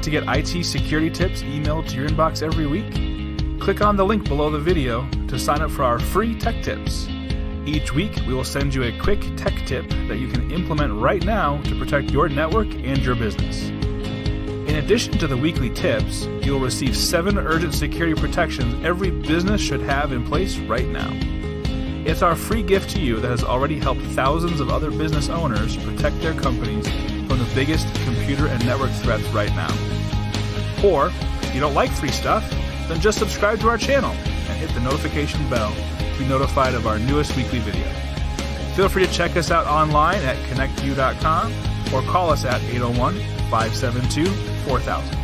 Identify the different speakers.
Speaker 1: to get IT security tips emailed to your inbox every week? Click on the link below the video to sign up for our free tech tips. Each week, we will send you a quick tech tip that you can implement right now to protect your network and your business. In addition to the weekly tips, you'll receive 7 urgent security protections every business should have in place right now. It's our free gift to you that has already helped thousands of other business owners protect their companies from the biggest computer and network threats right now. Or, if you don't like free stuff, then just subscribe to our channel and hit the notification bell to be notified of our newest weekly video. Feel free to check us out online at qnectU.com or call us at 801-572-4000.